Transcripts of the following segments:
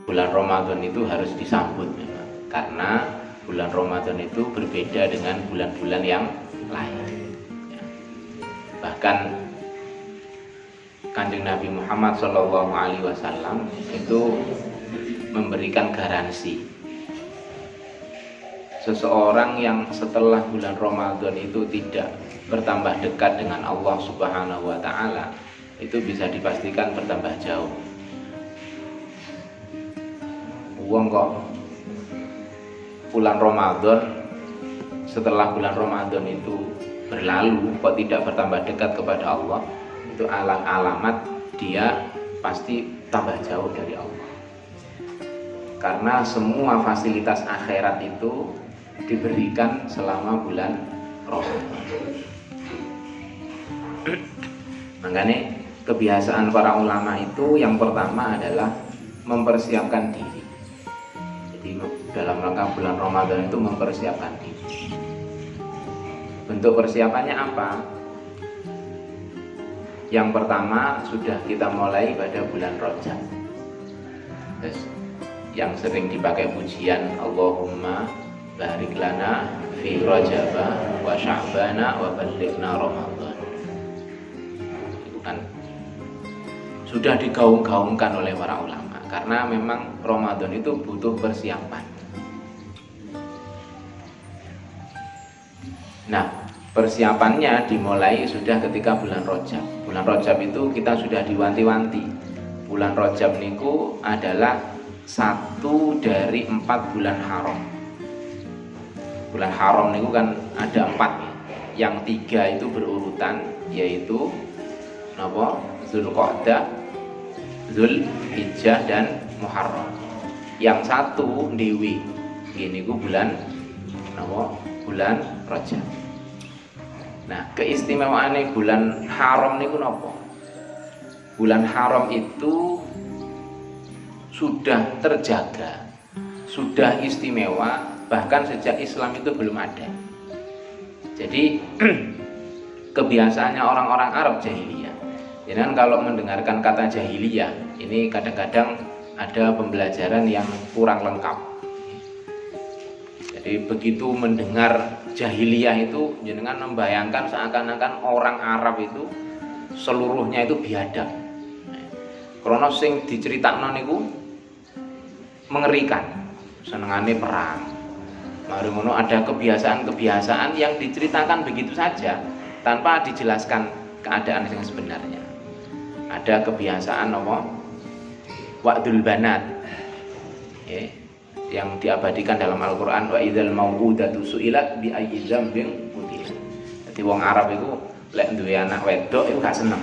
bulan Ramadan itu harus disambut memang. Karena bulan Ramadan itu berbeda dengan bulan-bulan yang lain. Bahkan Kanjeng Nabi Muhammad SAW itu memberikan garansi seseorang yang setelah bulan Ramadan itu tidak bertambah dekat dengan Allah Subhanahu wa Ta'ala, itu bisa dipastikan bertambah jauh. Wong kok bulan Ramadan, setelah bulan Ramadan itu berlalu kok tidak bertambah dekat kepada Allah, itu alamat dia pasti tambah jauh dari Allah. Karena semua fasilitas akhirat itu diberikan selama bulan Ramadan. Makanya kebiasaan para ulama itu yang pertama adalah mempersiapkan diri. Jadi dalam rangka bulan Ramadan itu mempersiapkan diri. Bentuk persiapannya apa? Yang pertama sudah kita mulai pada bulan Rajab. Terus yang sering dipakai pujian, Allahumma barik lana fi Rajaba wa Sya'bana wa ballighna Ramadan. Itu kan sudah digaung-gaungkan oleh para ulama, karena memang Ramadan itu butuh persiapan. Nah, persiapannya dimulai sudah ketika bulan Rajab. Bulan Rajab itu kita sudah diwanti-wanti. Bulan Rajab niku adalah satu dari 4 bulan haram. Bulan haram niku kan ada 4, yang 3 itu berurutan, yaitu napa? Zulqa'dah, Zulhijjah dan Muharram. Yang 1 Dewi, gini ku bulan napa? Bulan Rajab. Nah, keistimewaannya bulan haram niku napa? Bulan haram itu sudah terjaga, sudah istimewa, bahkan sejak Islam itu belum ada. Jadi kebiasaannya orang-orang Arab jahiliyah. Jadi kan kalau mendengarkan kata jahiliyah, ini kadang-kadang ada pembelajaran yang kurang lengkap. Jadi begitu mendengar jahiliyah itu, jenengan membayangkan seakan-akan orang Arab itu seluruhnya itu biadab. Karena sing diceritakno niku mengerikan, senengane perang. Mari ngono ada kebiasaan-kebiasaan yang diceritakan begitu saja tanpa dijelaskan keadaan yang sebenarnya. Ada kebiasaan apa? Wa'dul banat. Yang diabadikan dalam Al-Qur'an, wa idzal mau'udatu su'ilat bi ayyi dzambin qutilat. Jadi wong Arab itu lek duwe anak wedok itu gak seneng.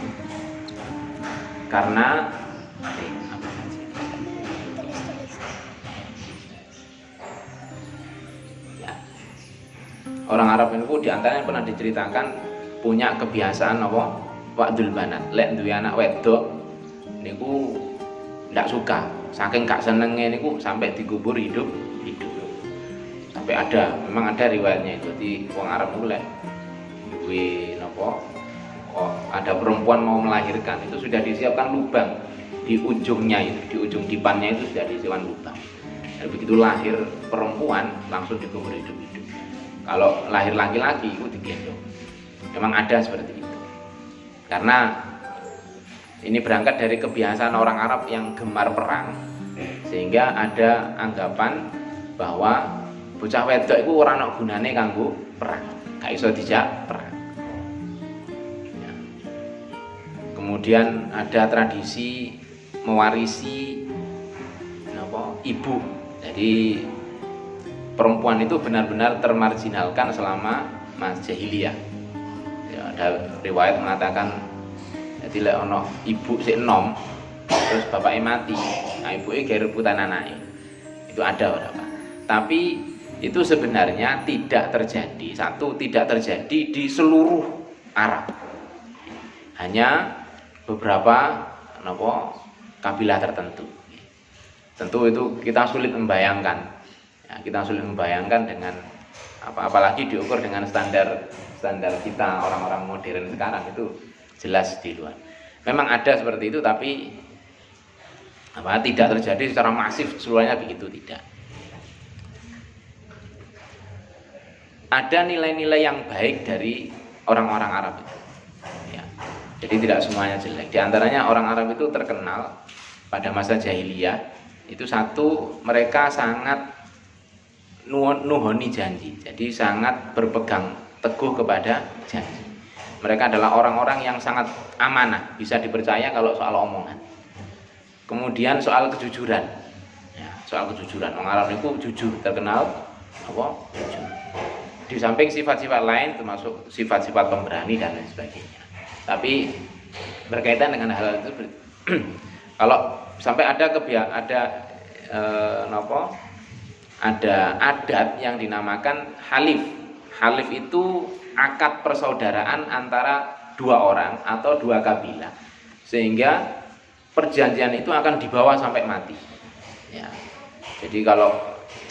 Karena orang Arab itu diantaranya pernah diceritakan punya kebiasaan apa? Wa'dul banat. Lek duwe anak wedok niku ndak suka, saking gak senenge niku sampai dikubur hidup. Sampai memang ada riwayatnya itu. Di wong Arab itu lek duwe napa? Ada perempuan mau melahirkan, itu sudah disiapkan lubang di ujungnya itu, di ujung dipannya itu sudah disiapkan lubang. Dan begitu lahir perempuan langsung dikubur hidup-hidup. Kalau lahir laki-laki itu digendong. Memang ada seperti itu. Karena ini berangkat dari kebiasaan orang Arab yang gemar perang, sehingga ada anggapan bahwa bocah wedok itu ora ana gunane kanggo perang, gak iso dijak perang. Ya. Kemudian ada tradisi mewarisi ibu. Jadi perempuan itu benar-benar termarginalkan selama masa jahiliyah. Ya, ada riwayat mengatakan, jadi lek ono ibu sik enom terus bapaknya mati, nah ibuke gawe rebutan anake. Itu ada berapa. Tapi itu sebenarnya tidak terjadi. Satu, tidak terjadi di seluruh Arab. Hanya beberapa kabilah tertentu. Tentu itu kita sulit membayangkan. Ya, kita sulit membayangkan dengan apalagi diukur dengan standar kita orang-orang modern sekarang, itu jelas di luar. Memang ada seperti itu, tapi tidak terjadi secara masif seluruhnya begitu, tidak. Ada nilai-nilai yang baik dari orang-orang Arab itu. Ya. Jadi tidak semuanya jelek. Di antaranya orang Arab itu terkenal pada masa jahiliyah itu satu, mereka sangat nuhoni janji. Jadi sangat berpegang teguh kepada janji. Mereka adalah orang-orang yang sangat amanah, bisa dipercaya kalau soal omongan. Kemudian soal kejujuran, ya, soal kejujuran, orang Arab itu jujur, terkenal apa? Jujur. Di samping sifat-sifat lain termasuk sifat-sifat pemberani dan lain sebagainya. Tapi berkaitan dengan hal itu, kalau sampai ada ada adat yang dinamakan halif. Halif itu akad persaudaraan antara dua orang atau dua kabilah, sehingga perjanjian itu akan dibawa sampai mati. Ya. Jadi kalau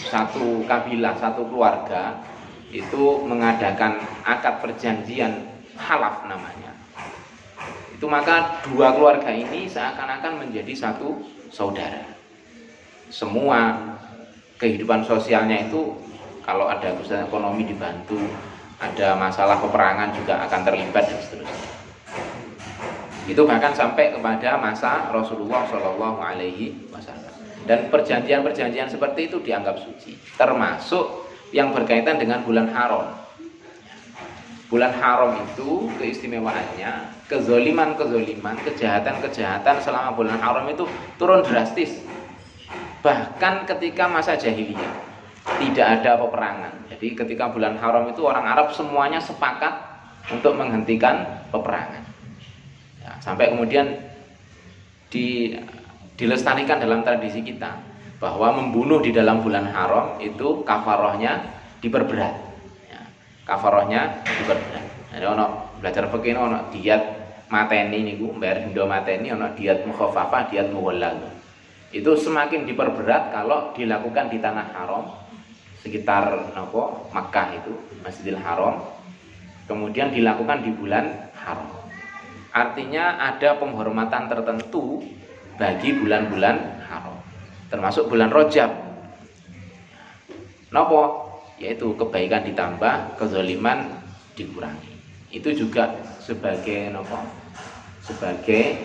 satu kabilah, satu keluarga itu mengadakan akad perjanjian halaf namanya, itu maka dua keluarga ini seakan-akan menjadi satu saudara. Semua kehidupan sosialnya itu kalau ada kesulitan ekonomi dibantu, ada masalah peperangan juga akan terlibat dan seterusnya. Itu bahkan sampai kepada masa Rasulullah Shallallahu Alaihi Wasallam. Dan perjanjian-perjanjian seperti itu dianggap suci, termasuk yang berkaitan dengan bulan haram. Bulan haram itu keistimewaannya, kezoliman, kejahatan selama bulan haram itu turun drastis. Bahkan ketika masa jahiliyah tidak ada peperangan. Jadi ketika bulan haram itu orang Arab semuanya sepakat untuk menghentikan peperangan. Ya, sampai kemudian dilestarikan dalam tradisi kita bahwa membunuh di dalam bulan haram itu kafarohnya diperberat. Ya, kafarohnya diperberat. Jadi ono belajar fikih ono diat mateni niku, bayar denda mateni, ono diat mukhafafah, diat mughallal. Itu semakin diperberat kalau dilakukan di tanah haram sekitar Makkah itu, Masjidil Haram. Kemudian dilakukan di bulan haram. Artinya ada penghormatan tertentu bagi bulan-bulan haram, termasuk bulan Rajab. Nopo? Yaitu kebaikan ditambah, kezaliman dikurangi. Itu juga sebagai sebagai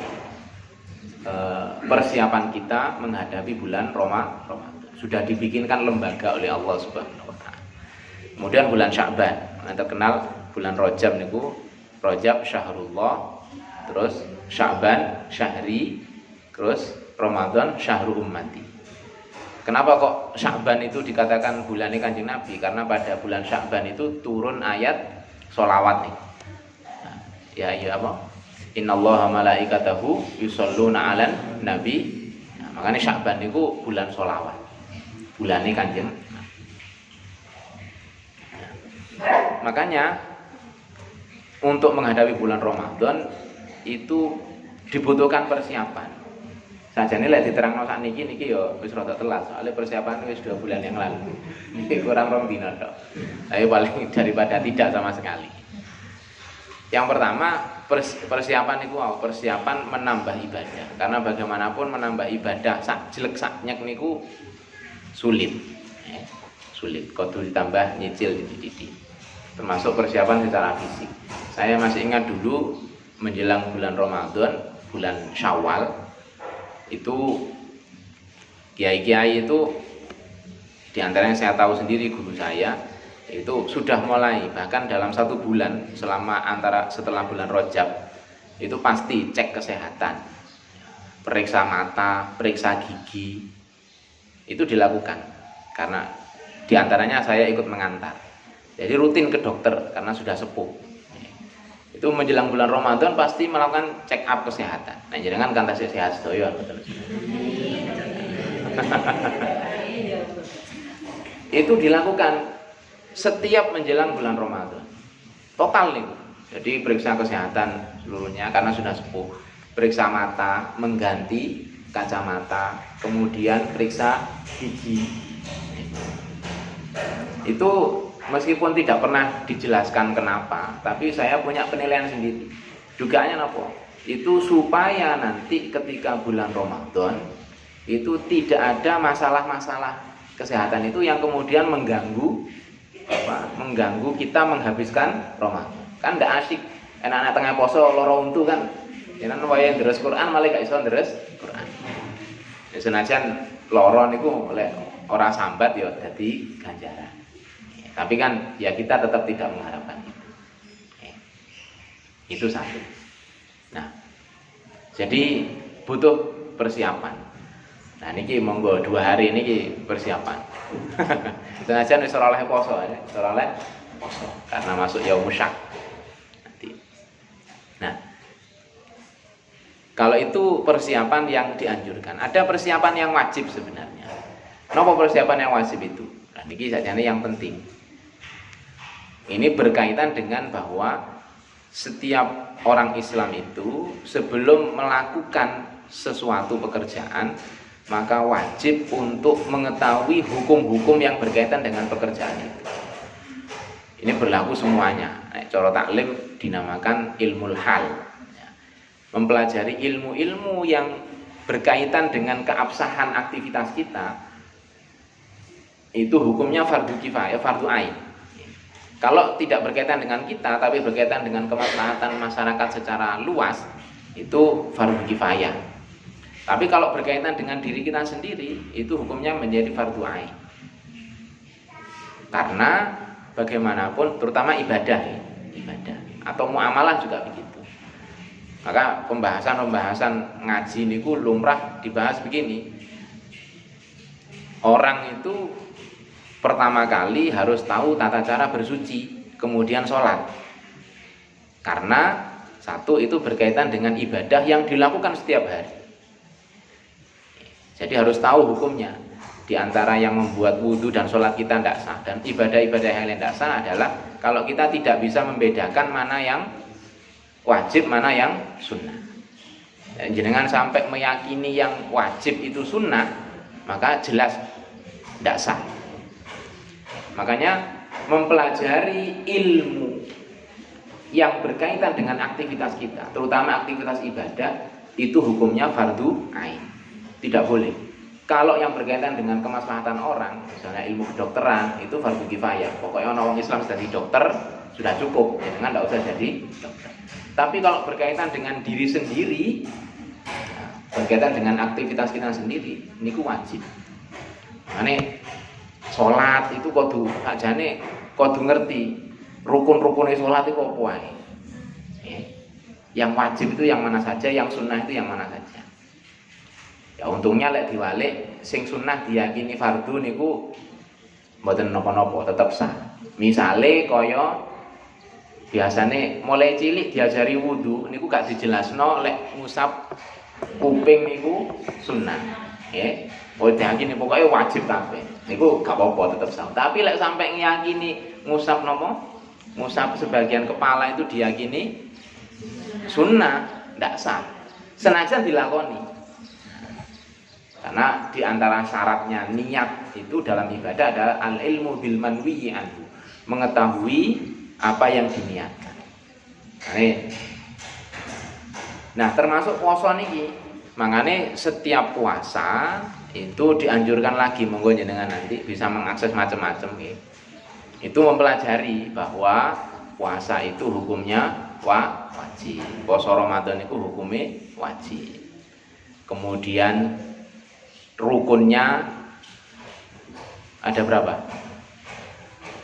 persiapan kita menghadapi bulan Ramadan. Sudah dibikinkan lembaga oleh Allah Subhanahu wa taala. Kemudian bulan Sya'ban, yang terkenal bulan Rajab niku, Rajab syahrullah, terus Sya'ban syahri, terus Ramadan syahru ummati. Kenapa kok Sya'ban itu dikatakan bulannya Kanjeng Nabi? Karena pada bulan Sya'ban itu turun ayat sholawat nih. Nah, ya apa? Innallaha malaikatahu yusholluna 'alan nabi. Nah, makanya Sya'ban itu bulan sholawat. Bulannya Kanjeng. Makanya untuk menghadapi bulan Ramadan itu dibutuhkan persiapan. Sajane lek diterangno sakniki niki ya wis rada telat, soalnya persiapan wis 2 bulan yang lalu. Niki kurang 2 dina tok. Tapi paling daripada tidak sama sekali. Yang pertama, persiapan itu persiapan menambah ibadah. Karena bagaimanapun menambah ibadah sak jelek sak nyek niku sulit. Sulit, kudu ditambah nyicil didi. Termasuk persiapan secara fisik. Saya masih ingat dulu menjelang bulan Ramadan, bulan Syawal, itu kiai-kiai itu diantara yang saya tahu sendiri, guru saya itu sudah mulai, bahkan dalam 1 bulan setelah bulan Rajab itu pasti cek kesehatan, periksa mata, periksa gigi, itu dilakukan. Karena diantaranya saya ikut mengantar, jadi rutin ke dokter karena sudah sepuh. Itu menjelang bulan Ramadan pasti melakukan check up kesehatan. Nah, jangan kan tasih sehat sedoyo. Itu dilakukan setiap menjelang bulan Ramadan. Total nih. Jadi periksa kesehatan seluruhnya karena sudah sepuh. Periksa mata, mengganti kacamata, kemudian periksa gigi. Itu meskipun tidak pernah dijelaskan kenapa, tapi saya punya penilaian sendiri. Dugaannya apa? Itu supaya nanti ketika bulan Ramadan itu tidak ada masalah-masalah kesehatan itu yang kemudian mengganggu kita menghabiskan Ramadan. Kan ndak asik enak-enak tengah poso loro untu kan. Jenengan wayahe deres Quran malah gak iso deres Quran. Ya senajan loro niku lek ora sambat ya dadi ganjaran. Tapi kan ya kita tetap tidak mengharapkan itu. Itu satu. Nah, jadi butuh persiapan. Nah niki monggo 2 hari niki persiapan. Senajan wis ora oleh poso ya, ora oleh poso karena masuk yaumul syak. Nanti. Nah, kalau itu persiapan yang dianjurkan. Ada persiapan yang wajib sebenarnya. Napa persiapan yang wajib itu? Nah niki sakjane yang penting. Ini berkaitan dengan bahwa setiap orang Islam itu sebelum melakukan sesuatu pekerjaan maka wajib untuk mengetahui hukum-hukum yang berkaitan dengan pekerjaan itu. Ini berlaku semuanya. Cara taklim dinamakan ilmul hal. Mempelajari ilmu-ilmu yang berkaitan dengan keabsahan aktivitas kita itu hukumnya fardu kifayah, fardu ain. Kalau tidak berkaitan dengan kita tapi berkaitan dengan kemaslahatan masyarakat secara luas itu fardu kifayah. Tapi kalau berkaitan dengan diri kita sendiri itu hukumnya menjadi fardu ain. Karena bagaimanapun terutama ibadah atau muamalah juga begitu. Maka pembahasan ngaji niku lumrah dibahas begini. Orang itu pertama kali harus tahu tata cara bersuci, kemudian sholat. Karena satu itu berkaitan dengan ibadah yang dilakukan setiap hari. Jadi harus tahu hukumnya. Di antara yang membuat wudhu dan sholat kita tidak sah dan ibadah-ibadah yang lain tidak sah adalah kalau kita tidak bisa membedakan mana yang wajib, mana yang sunnah. Dan jenengan sampai meyakini yang wajib itu sunnah, maka jelas tidak sah. Makanya mempelajari ilmu yang berkaitan dengan aktivitas kita, terutama aktivitas ibadah, itu hukumnya fardu ain. Tidak boleh. Kalau yang berkaitan dengan kemaslahatan orang, misalnya ilmu kedokteran, itu fardu kifayah. Pokoknya orang Islam jadi dokter sudah cukup, jangan tidak usah jadi dokter. Tapi kalau berkaitan dengan diri sendiri, berkaitan dengan aktivitas kita sendiri, ini wajib. Makanya sholat itu kudu sakjane kudu ngerti rukun-rukunnya sholat itu apa wae. Yang wajib itu yang mana saja, yang sunnah itu yang mana saja. Ya untungnya lek diwalik sing sunnah diyakini fardu niku mboten napa-napa tetep sah. Misale kaya biasane mulai cilik diajari wudu niku gak dijelasno lek ngusap kuping niku sunnah. Nggih. Oh diyakini pokoknya wajib kabeh. Niku gak apa-apa tetep sah. Tapi lek sampai ngiyakini ngusap napa? Ngusap sebagian kepala itu diyakini sunnah, ndak sah. Senajan dilakoni. Karena di antara syaratnya niat itu dalam ibadah adalah al-ilmu bil manwi anhu, mengetahui apa yang diniatkan. Nah, termasuk puasa niki. Makanya setiap puasa itu dianjurkan lagi, monggo jenengan nanti bisa mengakses macam-macam nggih. Itu mempelajari bahwa puasa itu hukumnya wajib. Puasa Ramadan itu hukumnya wajib. Kemudian rukunnya ada berapa?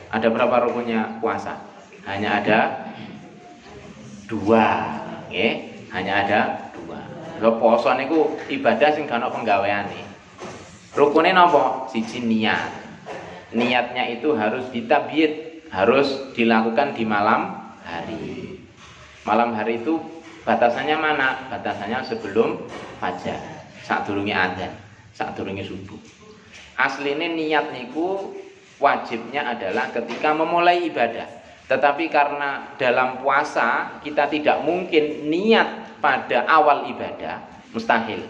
Ada berapa rukunnya puasa? Hanya ada 2, nggih. Hanya ada 2. Lha poso niku ibadah sing gak ono penggaweane. Rukune napa? Siji niat. Niatnya itu harus ditabyid, harus dilakukan di malam hari. Malam hari itu batasannya mana? Batasannya sebelum fajar, sadurunge adzan, sadurunge subuh. Asline niat niku wajibnya adalah ketika memulai ibadah. Tetapi karena dalam puasa kita tidak mungkin niat pada awal ibadah, mustahil.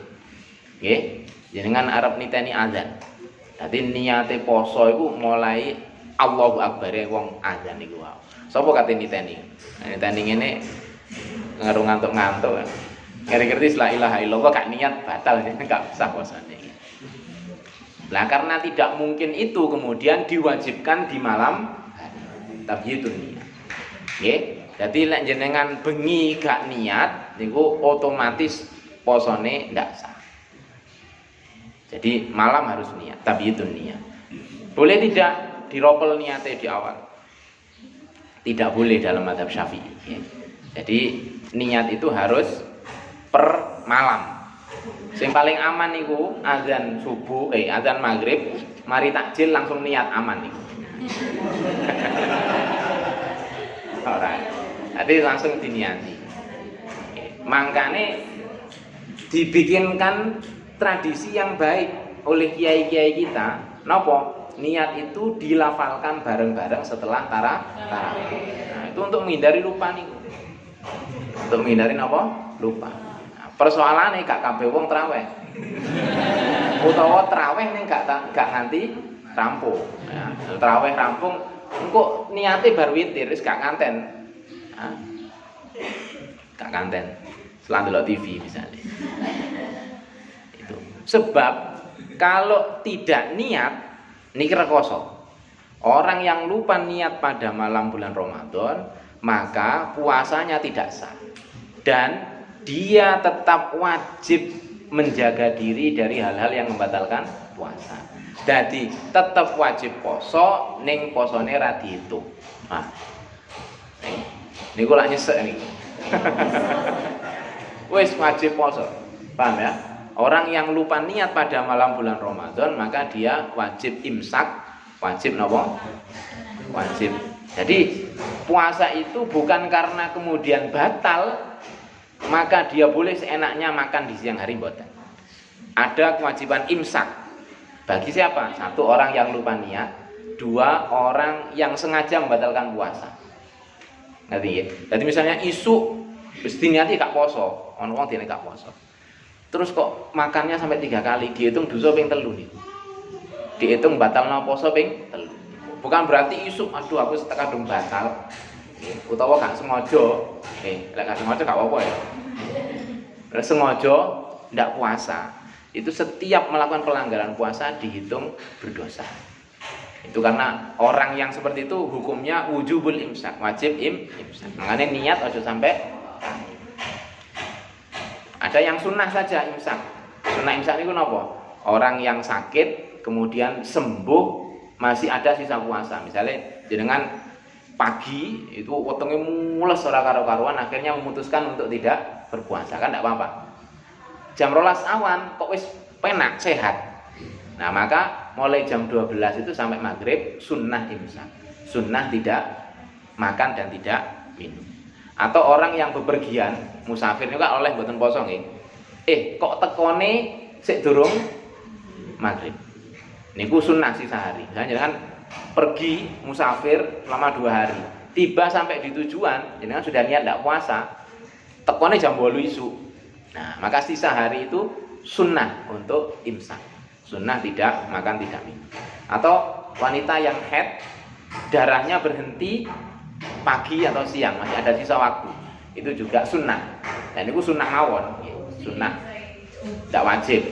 Nggih, jenengan arep niteni adzan. Dadi niate poso iku mulai Allahu Akbar wong adzan iku wae. Sapa kate niteni? Niteni ngene ngarung ngantuk-ngantuk. Ngerti-ngerti la ilaha illallah gak niat batal gak sah puasane. Nah, karena tidak mungkin itu kemudian diwajibkan di malam hari. Tabyitun niat. Nggih. Dadi lek jenengan bengi gak niat niku otomatis posone ndak sah. Jadi malam harus niat, tabyitun niat. Boleh tidak diropel niatnya di awal? Tidak boleh dalam mazhab Syafi'i. Ya. Jadi niat itu harus per malam. Yang paling aman niku azan subuh, azan maghrib, mari takjil langsung niat aman niku. Ora. Jadi langsung diniati. Makanya dibikinkan tradisi yang baik oleh kiai-kiai kita. Napa? Niat itu dilafalkan bareng-bareng setelah tarawih. Nah, itu untuk menghindari lupa nih. Untuk menghindari apa? Lupa. Nah, persoalannya gak kabeh wong traweh. Utawa traweh ning gak nganti rampung. Ya, traweh rampung engko niate bar witir wis gak nganten. Nah, gak nganten. Selang delok TV misalnya. Itu. Sebab kalau tidak niat niki rekoso. Orang yang lupa niat pada malam bulan Ramadan, maka puasanya tidak sah. Dan dia tetap wajib menjaga diri dari hal-hal yang membatalkan puasa. Jadi tetap wajib poso ning posone ra diitung. Nah. Niku lak nyesek niki. Wis wajib poso. Paham ya? Orang yang lupa niat pada malam bulan Ramadan, maka dia wajib imsak, wajib napa? Wajib. Jadi puasa itu bukan karena kemudian batal, maka dia boleh seenaknya makan di siang hari mboten. Ada kewajiban imsak. Bagi siapa? Satu orang yang lupa niat, dua orang yang sengaja membatalkan puasa. Ngerti ya? Jadi misalnya isu wis diniati gak poso, ono wong dene gak poso. Terus kok makannya sampai 3 kali, dihitung dosa ping 3 nih. Dihitung batalno poso ping 3. Bukan berarti isu aduh aku kadung batal. Utawa gak sengaja. Lek gak sengaja gak apa-apa ya. Lek sengaja ndak puasa. Itu setiap melakukan pelanggaran puasa dihitung berdosa. Itu karena orang yang seperti itu hukumnya wujubul imsak, wajib imsak. Makanya niat aja sampai. Ada yang sunnah saja imsak. Sunnah imsak itu apa? Orang yang sakit kemudian sembuh masih ada sisa puasa. Misalnya jenengan pagi itu wetenge mules ora karo-karuan akhirnya memutuskan untuk tidak berpuasa, kan tidak apa-apa. Jam 12 awan kok wis penak sehat. Nah, maka mulai jam 12 itu sampai maghrib sunnah imsak. Sunnah tidak makan dan tidak minum. Atau orang yang bepergian, musafir juga oleh mboten poso nggih. Kok tekone sik durung maghrib. Niku sunnah sisa hari. Misalnya kan pergi musafir selama 2 hari. Tiba sampai di tujuan, jenengan sudah niat ndak puasa. Tekone jam 8 isu. Nah, maka sisa hari itu sunnah untuk imsak. Sunnah tidak makan tidak minum. Atau wanita yang haid darahnya berhenti pagi atau siang masih ada sisa waktu, itu juga sunnah. Dan itu sunnah mawon, sunnah, tidak wajib.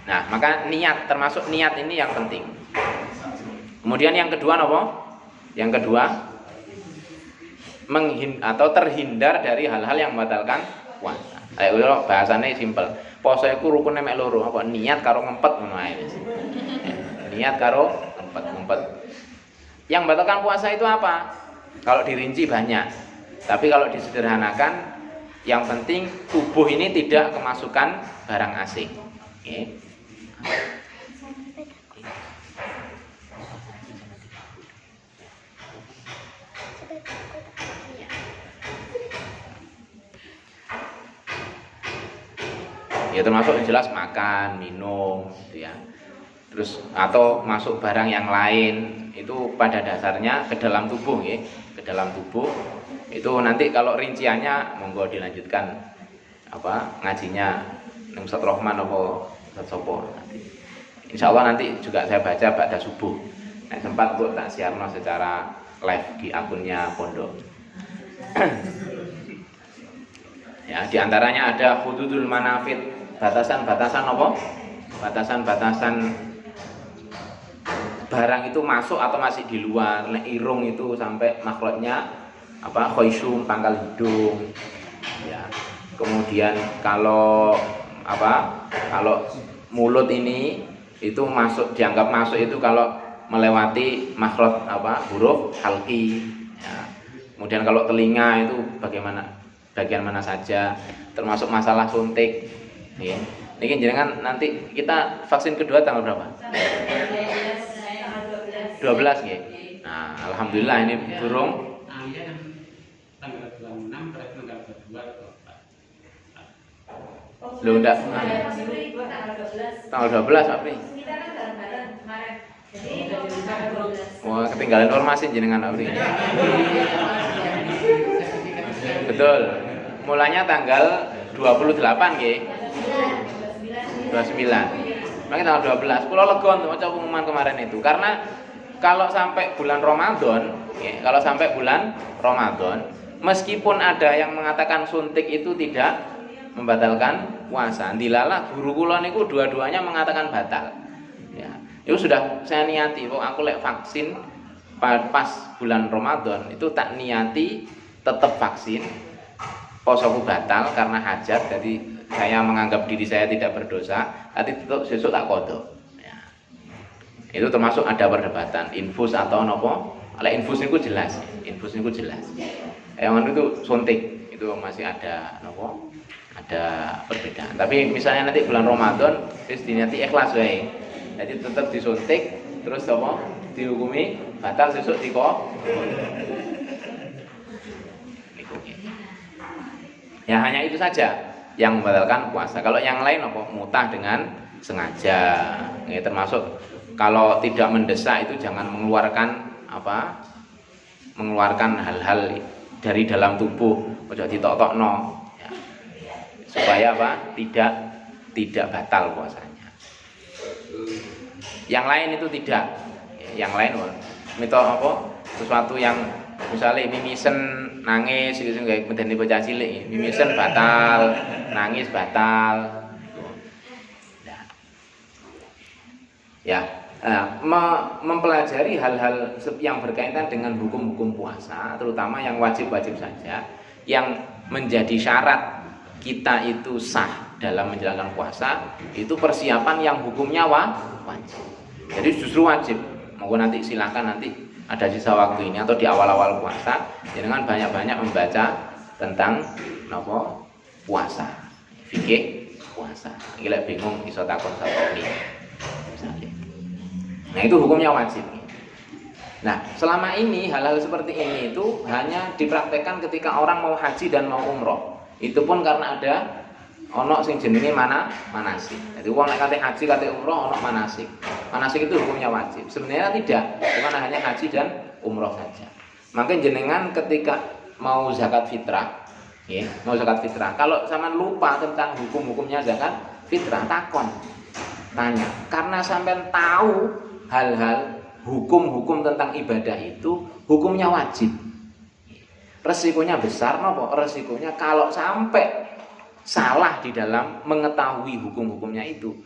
Nah, maka niat termasuk niat ini yang penting. Kemudian yang kedua apa? Yang kedua terhindar dari hal-hal yang membatalkan puasa. Ayo bahasane simpel. Poso iku rukune mek loro, apa niat karo ngempet ngono ae wis. Niat karo ngempet. Yang membatalkan puasa itu apa? Kalau dirinci banyak. Tapi kalau disederhanakan, yang penting tubuh ini tidak kemasukan barang asing. Oke. Ya termasuk yang jelas makan, minum, gitu ya. Terus atau masuk barang yang lain itu pada dasarnya ke dalam tubuh, ya, ke dalam tubuh. Itu nanti kalau rinciannya monggo dilanjutkan ngajinya nang Ustaz Rahman apa Ustaz Sopo nanti. Insyaallah nanti juga saya baca pada subuh. Nah, sempat Bu tak siarno secara live di akunnya pondok. Ya, diantaranya ada hududul manafid. batasan-batasan apa? Batasan-batasan barang itu masuk atau masih di luar. Nek irung itu sampai makhluknya apa? Khoisum, pangkal hidung. Ya. Kemudian kalau apa? Kalau mulut ini itu masuk, dianggap masuk itu kalau melewati makhraj apa? Huruf halqi. Ya. Kemudian kalau telinga itu bagaimana? Bagian mana saja, termasuk masalah suntik. Ya. Ini jenengan nanti kita vaksin kedua tanggal berapa? 12 ya. Nah, alhamdulillah ini burung. Tanggal 26 tanggal 22. Loh enggak. Tanggal 12 April. Kita kan bareng-bareng kemarin. Jadi tanggal 12. Wah, ketinggalan informasi jenengan April. Betul. Mulanya tanggal 28 nggih. 29. Makanya tanggal 12. Kula lega untuk maca pengumuman kemarin itu karena kalau sampai bulan Ramadan, ya, kalau sampai bulan Ramadan, meskipun ada yang mengatakan suntik itu tidak membatalkan puasa, dilala guru kula niku dua-duanya mengatakan batal. Ya, itu sudah saya niati, aku lek vaksin pas bulan Ramadan itu tak niati tetap vaksin, posoku batal karena hajat, jadi saya menganggap diri saya tidak berdosa, nanti tetap sesuk tak qadha. Ya. Itu termasuk ada perdebatan infus atau nopo. Lek infus niku jelas, infus niku jelas. Yang itu suntik itu masih ada nopo? Ada perbedaan. Tapi misalnya nanti bulan Ramadan wis diniati ikhlas wae. Jadi tetap disuntik terus apa? Dihukumi batal sesuk diko. Ya hanya itu saja yang membatalkan puasa. Kalau yang lain apa? Mutah dengan sengaja. Ya, termasuk kalau tidak mendesak itu jangan mengeluarkan apa? Mengeluarkan hal-hal dari dalam tubuh, ojo ditok-tokno. Ya. Supaya apa? Tidak batal puasanya. Yang lain itu tidak. Yang lain mitos apa? Sesuatu yang misalnya mimisen nangis gitu kayak medeni bocah cilik, mimisen batal, nangis batal. Ya, mempelajari hal-hal yang berkaitan dengan hukum-hukum puasa, terutama yang wajib-wajib saja, yang menjadi syarat kita itu sah dalam menjalankan puasa, itu persiapan yang hukumnya wajib. Jadi justru wajib. Mau nanti silakan nanti ada sisa waktu ini atau di awal-awal puasa, jangan banyak-banyak membaca tentang nopo puasa, fikih puasa. Gila bingung iso takon sakoni. Misalnya. Nah itu hukumnya wajib. Nah selama ini hal-hal seperti ini itu hanya dipraktekkan ketika orang mau haji dan mau umroh. Itu pun karena ada ono sing jenenge manasik. Jadi wong nek kate haji kate umroh ono manasik. Manasik itu hukumnya wajib. Sebenarnya tidak, bukan hanya haji dan umroh saja. Maka jenengan ketika mau zakat fitrah, ya, mau zakat fitrah. Kalau sampean lupa tentang hukum-hukumnya zakat fitrah, takon. Tanya, karena sampean tahu hal-hal hukum-hukum tentang ibadah itu hukumnya wajib. Resikonya besar nopo? Resikonya kalau sampai salah di dalam mengetahui hukum-hukumnya itu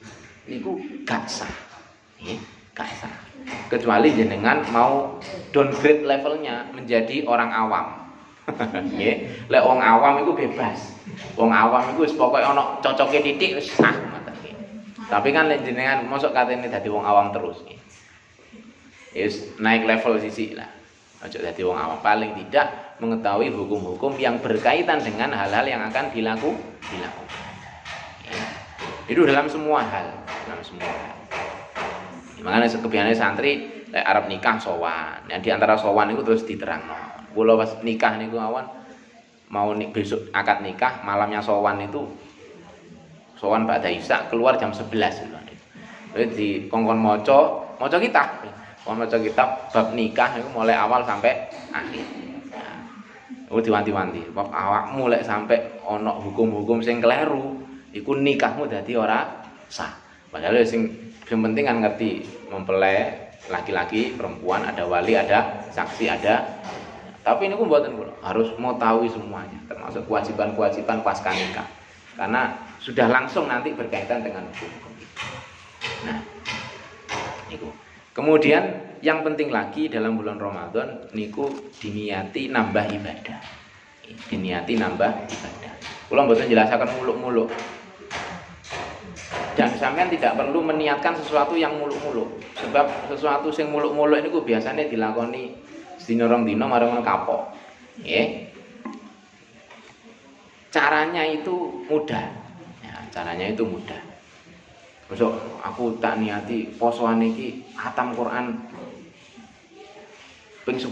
gak sah. Gak sah. Kecuali jenengan mau downgrade levelnya menjadi orang awam. Nggih. Lek wong awam itu bebas. Wong awam itu wis pokoke ana cocoke titik wis sah ngoten nggih. Tapi kan lek jenengan mosok katene dadi wong awam terus nggih. Wis naik level sisi lah. Ojo dadi wong awam, paling tidak mengetahui hukum-hukum yang berkaitan dengan hal-hal yang akan dilakukan. Ya. Itu dalam semua hal, Makanya kebiasaan santri lek arep nikah sowan. Yang diantara sowan itu terus diterangno. Kula pas nikah niku awan mau besok akad nikah, malamnya sowan itu sowan ba'da isya keluar jam 11 lho. Jadi di kongkon maca kitab. Maca kitab bab nikah itu mulai awal sampai akhir. Oh diwanti-wanti, bab awakmu lek sampai ana hukum-hukum sing kleru, iku nikahmu dadi ora sah. Padahal sing penting kan ngerti mempelai laki-laki, perempuan, ada wali, ada saksi, ada. Tapi ini mboten kula, harus mau tahu semuanya, termasuk kewajiban-kewajiban pasca nikah. karena sudah langsung nanti berkaitan dengan hukum. Nah, niku. Kemudian yang penting lagi dalam bulan Ramadan niku diniati nambah ibadah. Diniati nambah ibadah. Kula mboten jelasaken muluk-muluk. Dan sampean tidak perlu meniatkan sesuatu yang muluk-muluk. Sebab sesuatu sing muluk-muluk niku biasanya dilakoni sedina rong dina marang kapok. Nggih. Caranya itu mudah. Ya, caranya itu mudah. Besok aku tak niati posoan iki khatam Quran ping 10.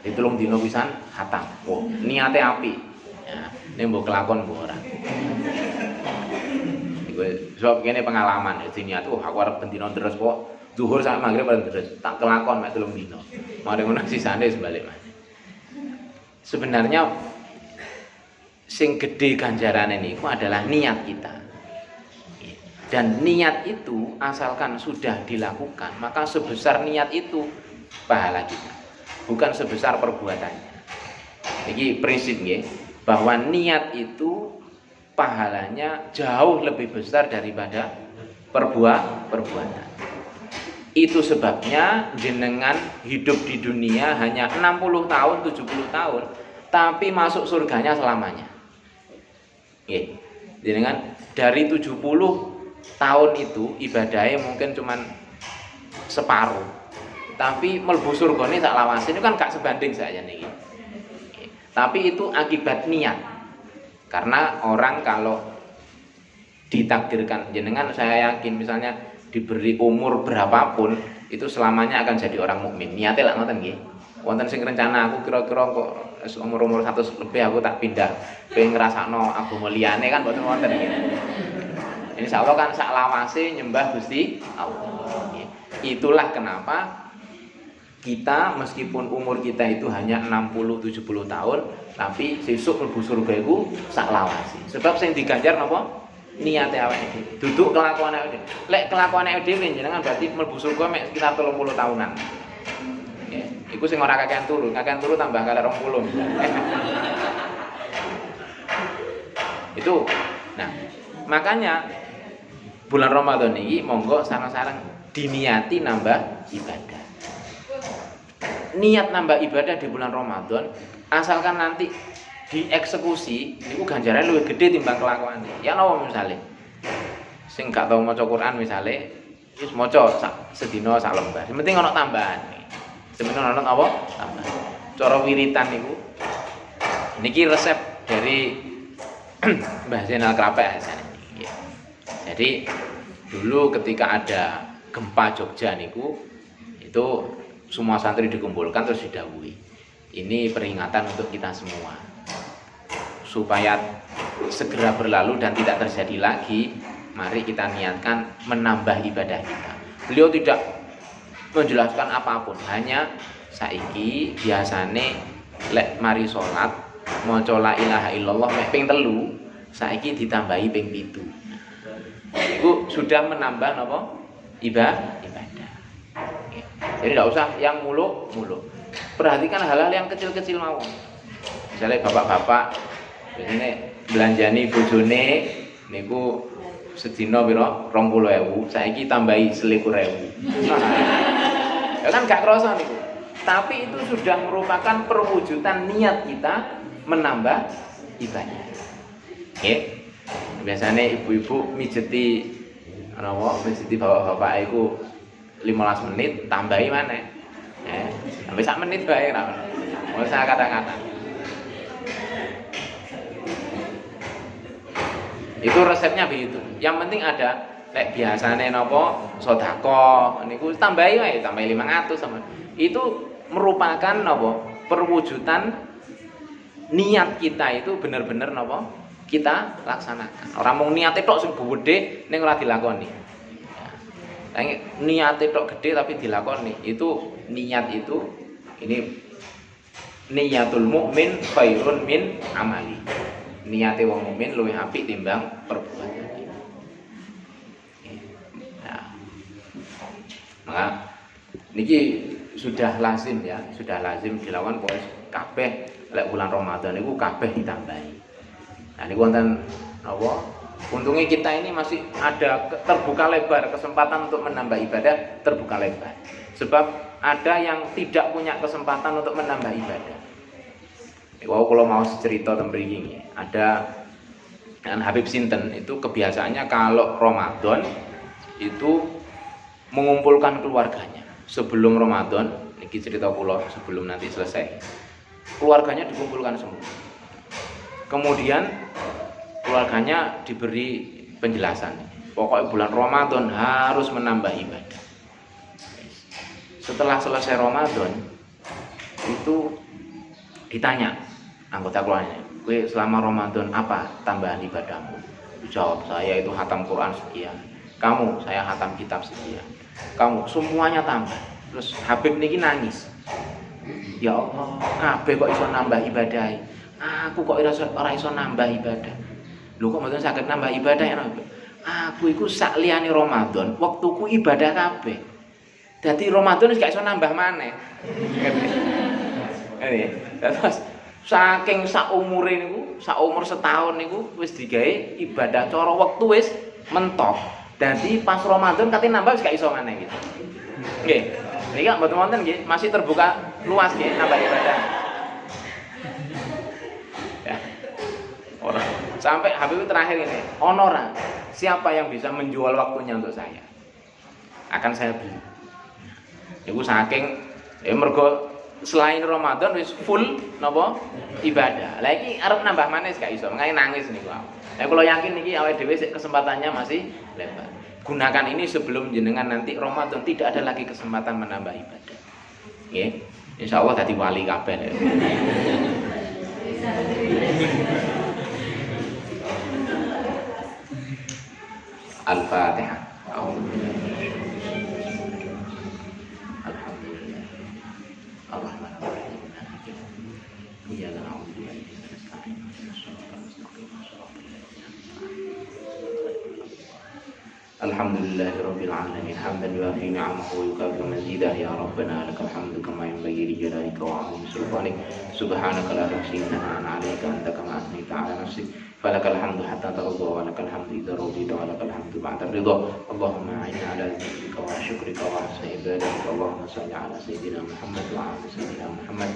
Di 3 dina pisan khatam. Oh, niate apik. Ya, nek mbok kelakon mbok ora. Sebab kene pengalaman dadi niat aku arep ben dina terus kok zuhur sampe magrib arep terus tak kelakon mek 3 dina. Mari ngono sisane sebalik maneh. Sebenarnya sing gede ganjarane niku adalah niat kita. Dan niat itu asalkan sudah dilakukan, maka sebesar niat itu pahala kita, bukan sebesar perbuatannya. Jadi prinsip nggih, bahwa niat itu pahalanya jauh lebih besar daripada perbuatan. Itu sebabnya jenengan hidup di dunia hanya 60 tahun, 70 tahun, tapi masuk surganya selamanya. Nggih. Jenengan dari 70 tahun itu ibadahnya mungkin cuman separuh. Tapi mlebu surgane sak lawase itu kan gak sebanding saya niki. Tapi itu akibat niat. Karena orang kalau ditakdirkan jenengan, saya yakin misalnya diberi umur berapapun itu selamanya akan jadi orang mukmin. Niate lak ngoten nggih. Wonten sing rencana aku kira-kira kok umur 100 lebih aku tak pindah pengen ngrasakno agama liyane kan mboten wonten nggih. Insyaallah kan sak lawase nyembah Gusti Allah. Itulah kenapa kita meskipun umur kita itu hanya 60-70 tahun, tapi sesuk mlebu surga iku sak lawase. Sebab sing diganjar napa? Niate awake dhewe. Duduk kelakuan awake dhewe. Lek kelakuan awake dhewe jenengan berarti mlebu surga mek sekitar 30 tahunan. Nggih. Iku sing ora kakean turu tambah kali 20. Itu. Nah, makanya bulan Ramadan ini monggo sareng-sareng diniati nambah ibadah. Niat nambah ibadah di bulan Ramadan asalkan nanti dieksekusi niku ganjarane luwih gede timbang kelakuane. Ya napa misale sing gak tau maca Quran misale wis maca sedina sak lembar. Sing penting ana tambahan. Sebenarnya ana apa? Tambahan. Cara wiritan niku niki resep dari Mbah Zainal Krapek niki. Jadi dulu ketika ada gempa Jogja niku itu semua santri dikumpulkan terus didhawuhi. Ini peringatan untuk kita semua. Supaya segera berlalu dan tidak terjadi lagi, mari kita niatkan menambah ibadah kita. Beliau tidak menjelaskan apapun, hanya saiki biasane lek mari salat maca la ilaha illallah mek ping 3, saiki ditambahi ping 7. Iku sudah menambah napa? Ibadah. Jadi tidak usah yang muluk-muluk. Perhatikan hal-hal yang kecil-kecil mawon. Misalnya bapak-bapak biasanya belanjani bojone niku sedina pira 20.000, saiki tambahi 21.000. Ya kan gak kerasa niku. Tapi itu sudah merupakan perwujudan niat kita menambah ibadah. Nggih. Biasanya ibu-ibu mijeti mijeti bapak-bapak iku 15 menit tambahi maneh. Sampai 1 menit bae ra. Ora usah kata-kata. Itu resepnya begitu. Yang penting ada lek biasane napa sedekah niku tambahi wae, tambahi 500 sama. Itu merupakan napa? Perwujudan niat kita itu bener-bener napa? Kita laksanakan. Ora mung niate tok sing gedhe ning ora dilakoni. Niat itu gede tapi dilakoni, itu niat itu ini niatul mukmin khairun min amali. Niate wong mukmin luwih apik timbang perbuatan. Nah, maka niki sudah lazim ya, sudah lazim dilakukan pokoke kabeh lek bulan Ramadan niku kabeh ditambahi. Nah niku wonten Untungnya kita ini masih ada terbuka lebar kesempatan untuk menambah ibadah, terbuka lebar. Sebab ada yang tidak punya kesempatan untuk menambah ibadah. Kalau mau cerita tentang ini, ada Habib Sinten itu kebiasaannya kalau Ramadan itu mengumpulkan keluarganya. Sebelum Ramadan, ini cerita kula sebelum nanti selesai, keluarganya dikumpulkan semua. Kemudian keluarganya diberi penjelasan. Pokoknya bulan Ramadan harus menambah ibadah. Setelah selesai Ramadan itu ditanya anggota keluarganya, "Kowe selama Ramadan apa tambahan ibadahmu?" Jawab, "Saya itu hatam Quran sekian." "Kamu?" "Saya hatam kitab sekian." "Kamu?" "Semuanya tambah." Terus Habib niki nangis. "Ya Allah, kabeh kok iso nambah ibadah. Aku kok ora iso nambah ibadah." "Lho kok mboten saged nambah ibadah ya?" "Aku iku sak liyane Ramadan, wektuku ibadah kabeh. Dadi Ramadan wis gak iso nambah maneh." Terus saking sak umure niku, sak umur setahun niku wis digawe ibadah cara wektu wis mentok. Dadi pas Ramadan kate nambah wis gak iso maneh gitu. Nggih. Niki mboten wonten nggih, masih terbuka luas nggih nambah ibadah. Ya. Orang sampai Habib terakhir ini, "Honora, siapa yang bisa menjual waktunya untuk saya? Akan saya beli." Iku saking mergo selain Ramadan wis full napa ibadah. Lah iki arep nambah maneh gak iso, makane nangis niku. Lah kula yakin niki awake dhewe kesempatannya masih lebar. Gunakan ini sebelum jenengan nanti Ramadan tidak ada lagi kesempatan menambah ibadah. Nggih. Insyaallah dadi wali kabeh. Al-Fatihah. Alhamdulillahirabbil alamin hamdan yuafi ni'amahu wa yukafi mazidah ya rabbana lakal hamdu kama yanbaghi li jalalika wa 'azimi sultanik subhanaka la tuhsi sana'an 'alaika anta kama asnaita 'ala nafsik falakal hamdu hatta tarda wa lakal hamdu idza radita wa lakal hamdu ba'da ridha Allahumma a'inna 'ala dzikrika wa syukrika wa husni ibadatika Allahumma shalli 'ala sayyidina Muhammad wa 'ala sayyidina Muhammad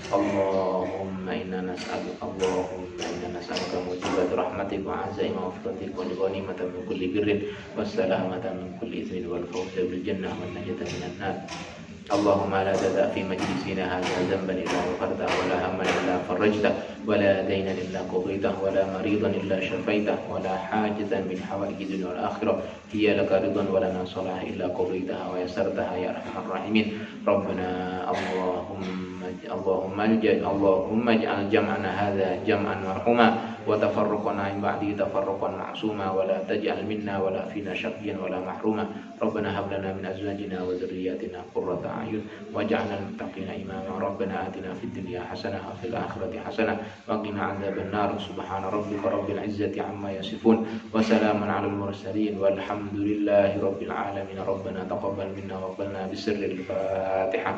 Allahumma inna nas'aluka mujibat rahmatik wa 'azaima maghfiratik wa ghanimatan min kulli birrin والسلامة من كل إثم والفوز بالجنة والنجاة من النار اللهم لا تدع في مجلسنا هذا ذنبا إلا غفرته ولا هما إلا فرجته ولا دينا إلا قضيته ولا مريضا إلا شفيته ولا حاجة من حوائج الدنيا والآخرة هي لك رضا ولنا صلاح إلا قضيتها ويسرتها يا أرحم الراحمين ربنا اللهم اجعل جمعنا هذا جمعا مرحوما وتفرقنا من بعده تفرقا معصوما ولا تجعل منا ولا فينا شقيا ولا محروما ربنا هب لنا من أزواجنا وذرياتنا قرة أعين واجعلنا للمتقين إماما ربنا آتنا في الدنيا حسنة وفي الآخرة حسنة وقنا عذاب النار سبحان ربك رب العزة عما يصفون وسلام على المرسلين والحمد لله رب العالمين ربنا تقبل منا وقبلنا بسر الفاتحة